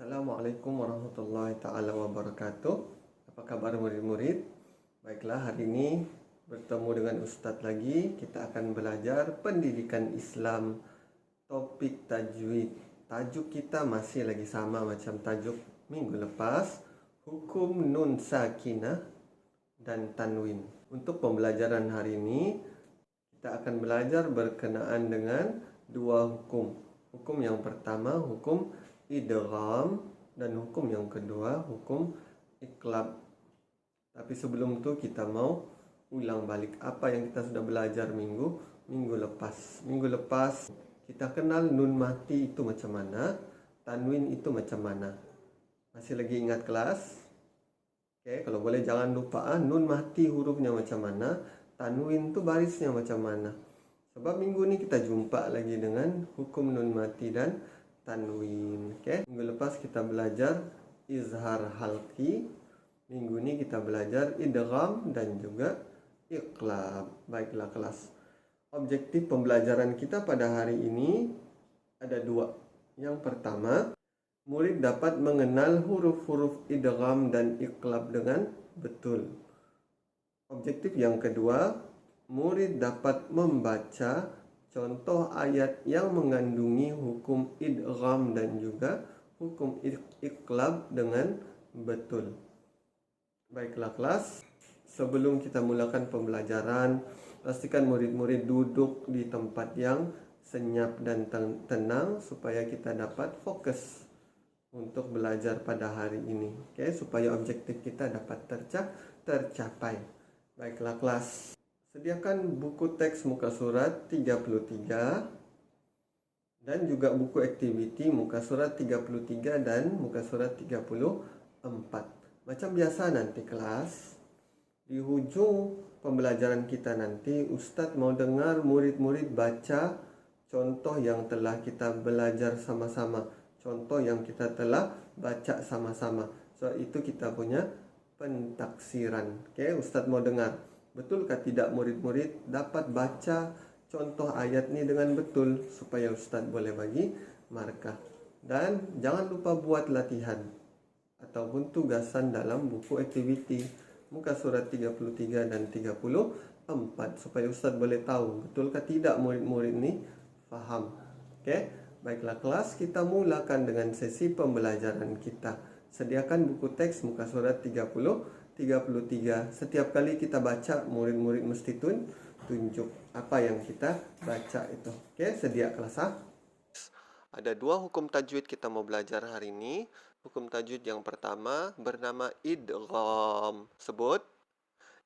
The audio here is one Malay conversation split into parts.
Assalamualaikum warahmatullahi taala wabarakatuh. Apa kabar murid-murid? Baiklah, hari ini bertemu dengan Ustadz lagi. Kita akan belajar pendidikan Islam, topik tajwid. Tajuk kita masih lagi sama macam tajuk minggu lepas, hukum nun sakinah dan tanwin. Untuk pembelajaran hari ini, kita akan belajar berkenaan dengan dua hukum. Hukum yang pertama, hukum idgham, dan hukum yang kedua, hukum iqlab. Tapi sebelum itu kita mau ulang balik apa yang kita sudah belajar minggu lepas. Minggu lepas kita kenal nun mati itu macam mana, tanwin itu macam mana. Masih lagi ingat kelas? Oke, kalau boleh jangan lupa nun mati hurufnya macam mana, tanwin itu barisnya macam mana. Sebab minggu ini kita jumpa lagi dengan hukum nun mati dan tanwin. Oke, minggu lepas kita belajar izhar halqi. Minggu ini kita belajar idgham dan juga iqlab. Baiklah kelas. Objektif pembelajaran kita pada hari ini ada dua. Yang pertama, murid dapat mengenal huruf-huruf idgham dan iqlab dengan betul. Objektif yang kedua, murid dapat membaca contoh ayat yang mengandungi hukum idgham dan juga hukum iqlab dengan betul. Baiklah kelas, sebelum kita mulakan pembelajaran, pastikan murid-murid duduk di tempat yang senyap dan tenang supaya kita dapat fokus untuk belajar pada hari ini. Oke, supaya objektif kita dapat tercapai. Baiklah kelas, sediakan buku teks muka surat 33 dan juga buku aktiviti muka surat 33 dan muka surat 34. Macam biasa nanti kelas, di hujung pembelajaran kita nanti Ustadz mau dengar murid-murid baca contoh yang telah kita belajar sama-sama, contoh yang kita telah baca sama-sama. So itu kita punya pentaksiran. Oke, Ustadz mau dengar, betulkah tidak murid-murid dapat baca contoh ayat ini dengan betul supaya Ustadz boleh bagi markah. Dan jangan lupa buat latihan ataupun tugasan dalam buku aktiviti muka surat 33 dan 34 supaya Ustadz boleh tahu betulkah tidak murid-murid ini faham. Oke, baiklah kelas, kita mulakan dengan sesi pembelajaran kita. Sediakan buku teks muka surat 33. Setiap kali kita baca, murid-murid mesti tunjuk apa yang kita baca itu. Oke, sedia kelas A? Ada dua hukum tajwid kita mau belajar hari ini. Hukum tajwid yang pertama bernama idgham. Sebut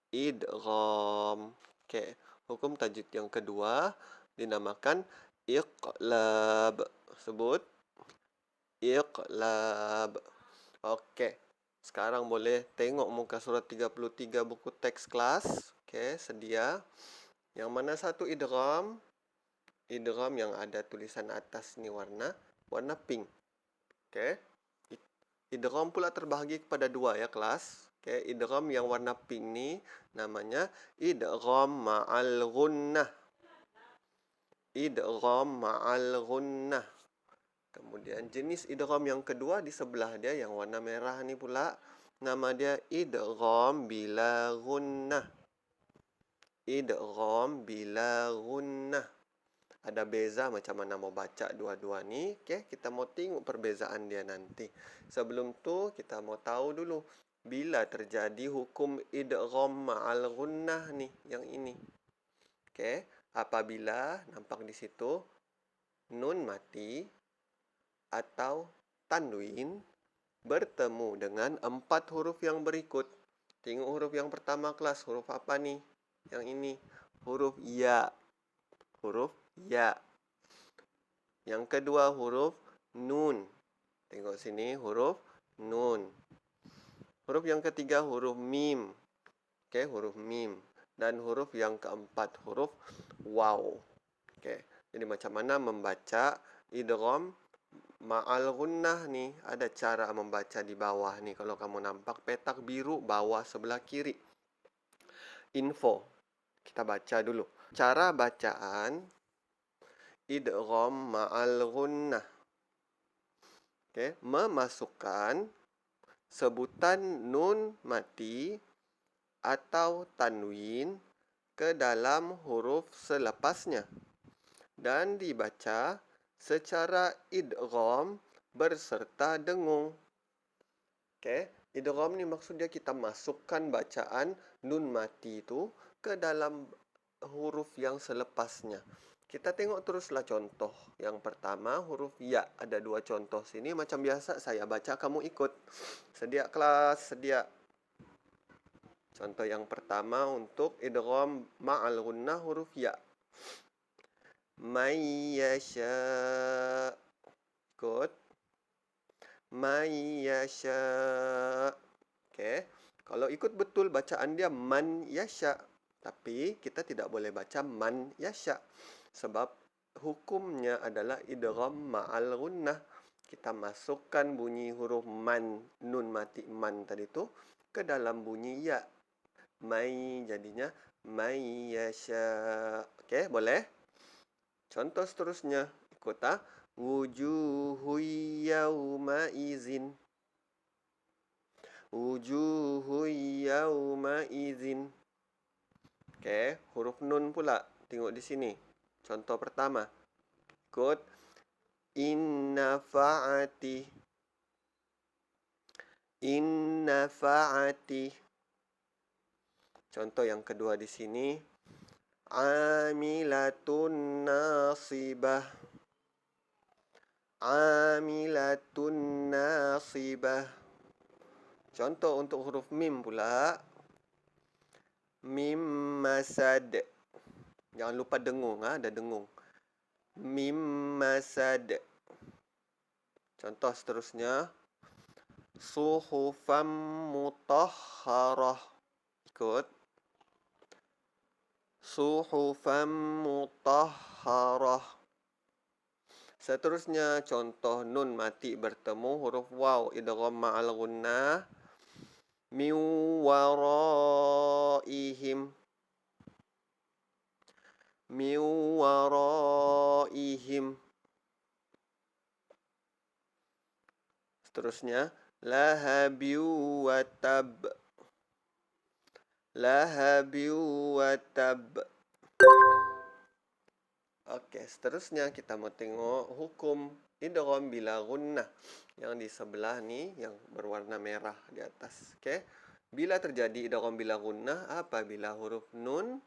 idgham. Oke, hukum tajwid yang kedua dinamakan iqlab. Sebut iqlab. Oke, sekarang boleh tengok muka surat 33 buku teks kelas. Oke, sedia. Yang mana satu idgham? Idgham yang ada tulisan atas ni warna pink. Oke. Idgham pula terbahagi kepada dua ya kelas. Oke, idgham yang warna pink ni namanya idgham ma'al ghunnah. Idgham ma'al ghunnah. Kemudian jenis idgham yang kedua di sebelah dia yang warna merah ni pula nama dia idgham bila ghunnah. Idgham bila ghunnah. Ada beza macam mana mau baca dua-dua ni. Oke, kita mau tengok perbezaan dia nanti. Sebelum tu kita mau tahu dulu bila terjadi hukum idgham ma'al ghunnah ni, yang ini. Oke, apabila nampak di situ nun mati atau tanwin bertemu dengan 4 huruf yang berikut. Tengok huruf yang pertama kelas, huruf apa ni? Yang ini, huruf ya. Huruf ya. Yang kedua huruf nun. Tengok sini, huruf nun. Huruf yang ketiga huruf mim. Oke, huruf mim. Dan huruf yang keempat huruf waw. Oke, jadi macam mana membaca idgham ma'al ghunnah ni? Ada cara membaca di bawah ni. Kalau kamu nampak petak biru bawah sebelah kiri. Info. Kita baca dulu. Cara bacaan idgham ma'al ghunnah. Memasukkan sebutan nun mati atau tanwin ke dalam huruf selepasnya dan dibaca secara idgham berserta dengung. Idgham ni maksudnya kita masukkan bacaan nun mati itu ke dalam huruf yang selepasnya. Kita tengok teruslah contoh. Yang pertama huruf ya. Ada 2 contoh sini. Macam biasa saya baca, kamu ikut. Sedia kelas, sedia. Contoh yang pertama untuk idgham ma'al gunnah huruf ya. May yasha. Ikut. May yasha. Kalau ikut betul bacaan dia man yasha. Tapi kita tidak boleh baca man yasha. Sebab hukumnya adalah idgham ma'al gunnah. Kita masukkan bunyi huruf man, nun mati man tadi tu ke dalam bunyi ya. May jadinya may yasha. Boleh? Contoh seterusnya. Ikut wujuhu yawma izin. Wujuhu yawma izin. Huruf nun pula. Tengok di sini. Contoh pertama. Ikut. Inna fa'ati. Inna fa'ati. Contoh yang kedua di sini. Amilatun nasibah. Amilatun nasibah. Contoh untuk huruf mim pula. Mim masad. Jangan lupa dengung, ada dengung. Mim masad. Contoh seterusnya. Suhufam mutahharah. Ikut. Suhufam mutahharah. Seterusnya contoh nun mati bertemu huruf waw idgham ma'al gunnah. Min waraihim. Min waraihim. Seterusnya lahabiu watab. Lahabiu watab. Seterusnya kita mau tengok hukum idgham bila gunnah yang di sebelah ni yang berwarna merah di atas. Bila terjadi idgham bila gunnah apabila huruf nun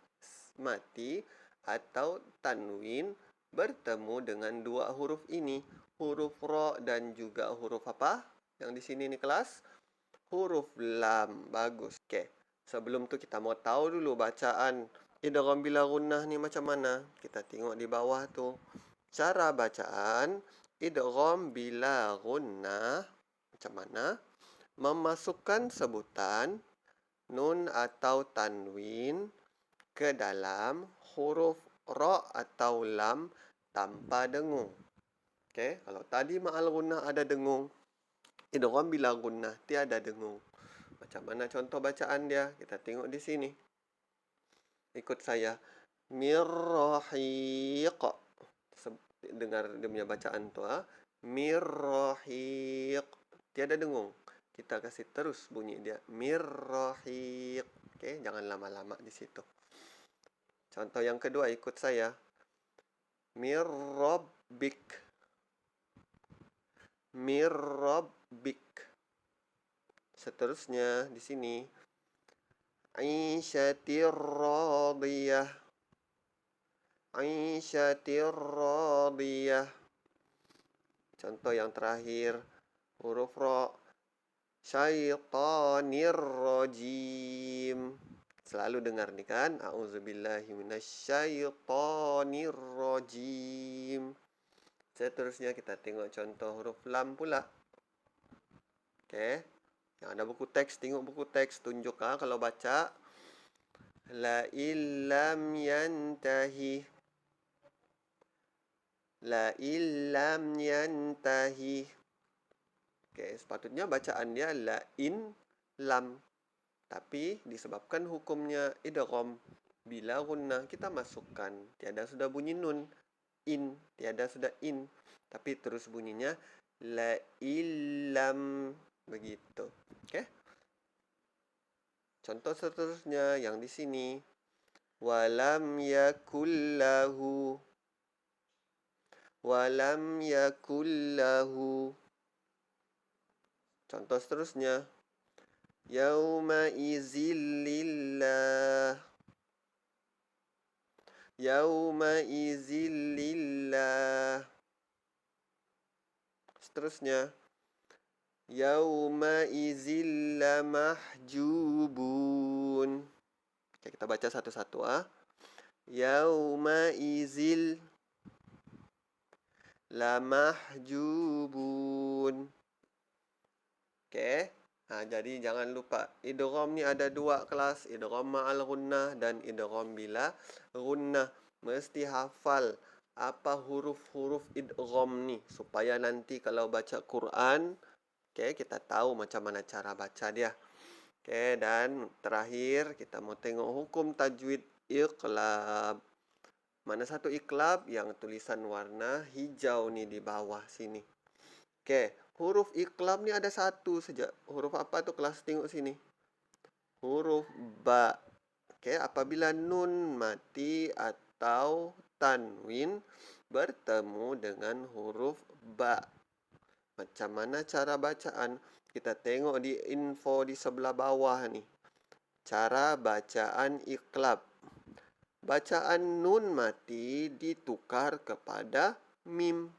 mati atau tanwin bertemu dengan 2 huruf ini, huruf ra dan juga huruf apa? Yang di sini ni kelas, huruf lam. Bagus. Sebelum tu kita mau tahu dulu bacaan idgham bila gunnah ni macam mana. Kita tengok di bawah tu. Cara bacaan idgham bila gunnah macam mana? Memasukkan sebutan nun atau tanwin ke dalam huruf ra atau lam tanpa dengung. Kalau tadi ma'al gunnah ada dengung. Idgham bila gunnah tiada dengung. Macam mana contoh bacaan dia? Kita tengok di sini. Ikut saya. Mirrahiq. Dengar dia punya bacaan tu. Mirrahiq. Tiada dengung. Kita kasih terus bunyi dia. Mirrahiq. Jangan lama-lama di situ. Contoh yang kedua ikut saya. Mirrabbik. Mirrabbik. Seterusnya di sini. Aisyatir radiyah. Aisyatir radiyah. Contoh yang terakhir. Huruf ra. Syaitanir rajim. Selalu dengar ni kan? A'udzubillahi minasyaitonir rajim. Seterusnya kita tengok contoh huruf lam pula. Yang ada buku teks, tengok buku teks. Tunjuk kalau baca. La illam yantahi. La illam yantahi. Sepatutnya bacaan dia la in lam. Tapi disebabkan hukumnya idgham bila gunnah, kita masukkan. Tiada sudah bunyi nun. In. Tiada sudah in. Tapi terus bunyinya La illam. Begitu. Oke. Contoh seterusnya yang di sini. Walam yakullahu. Walam yakullahu. Contoh seterusnya. Yauma izin lillah. Yauma izin lillah. Seterusnya. Yauma izin lamahjubun. Oke, kita baca satu-satu Yauma izil lamahjubun. Oke. Jadi jangan lupa idgham ni ada dua kelas, idgham ma'al gunnah dan idgham bila gunnah. Mesti hafal apa huruf-huruf idgham ni supaya nanti kalau baca Quran, kita tahu macam mana cara baca dia. Dan terakhir kita mau tengok hukum tajwid iqlab. Mana satu iqlab? Yang tulisan warna hijau ni di bawah sini. Huruf iqlab ni ada satu saja. Huruf apa tu? Kelas tengok sini. Huruf ba. Apabila nun mati atau tanwin bertemu dengan huruf ba. Macam mana cara bacaan? Kita tengok di info di sebelah bawah ni. Cara bacaan iqlab. Bacaan nun mati ditukar kepada mim.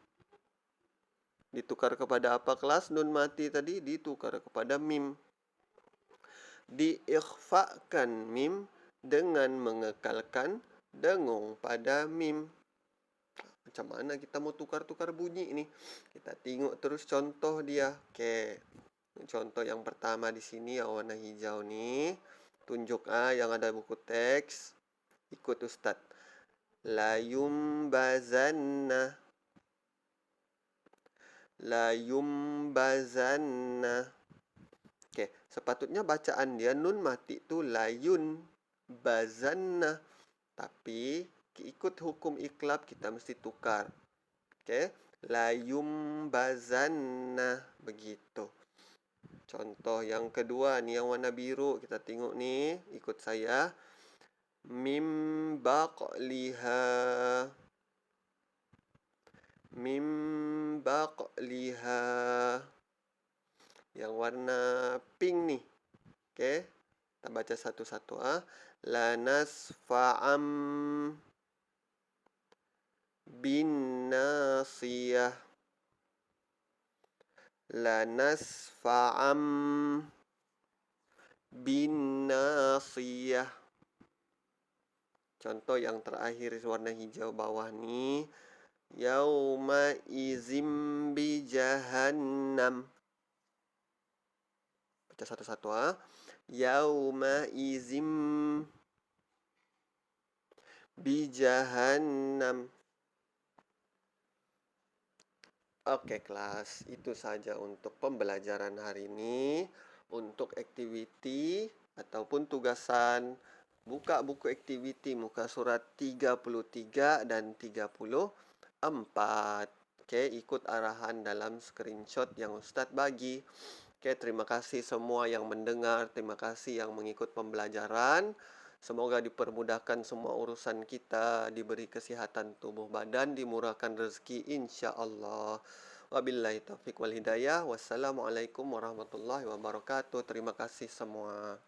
Ditukar kepada apa kelas? Nun mati tadi ditukar kepada mim. Diikhfakan mim dengan mengekalkan dengung pada mim. Macam mana kita mau tukar-tukar bunyi ini? Kita tengok terus contoh dia. Contoh yang pertama di sini yang warna hijau ni. Tunjuk yang ada buku teks. Ikut Ustaz. La yumbazanna. La yumbazanna. Sepatutnya bacaan dia nun mati tu layun bazanna. Tapi ikut hukum iqlab kita mesti tukar. La yumbazanna. Begitu. Contoh yang kedua ni yang warna biru. Kita tengok ni. Ikut saya. Mim baqliha. Mim baqliha. Yang warna pink ni. Kita baca satu-satu. La nasfa'am bin nasiyah. La nasfa'am bin nasiyah. Contoh yang terakhir warna hijau bawah ni. Yauma izim bi jahannam. Baca satu-satu. Yauma izim bi jahannam. Oke kelas, itu saja untuk pembelajaran hari ini. Untuk aktiviti ataupun tugasan, buka buku aktiviti muka surat 33 dan 34. Ikut arahan dalam screenshot yang Ustaz bagi. Terima kasih semua yang mendengar. Terima kasih yang mengikut pembelajaran. Semoga dipermudahkan semua urusan kita, diberi kesihatan tubuh badan, dimurahkan rezeki insya-Allah. Wabillahi taufiq wal hidayah. Wassalamualaikum warahmatullahi wabarakatuh. Terima kasih semua.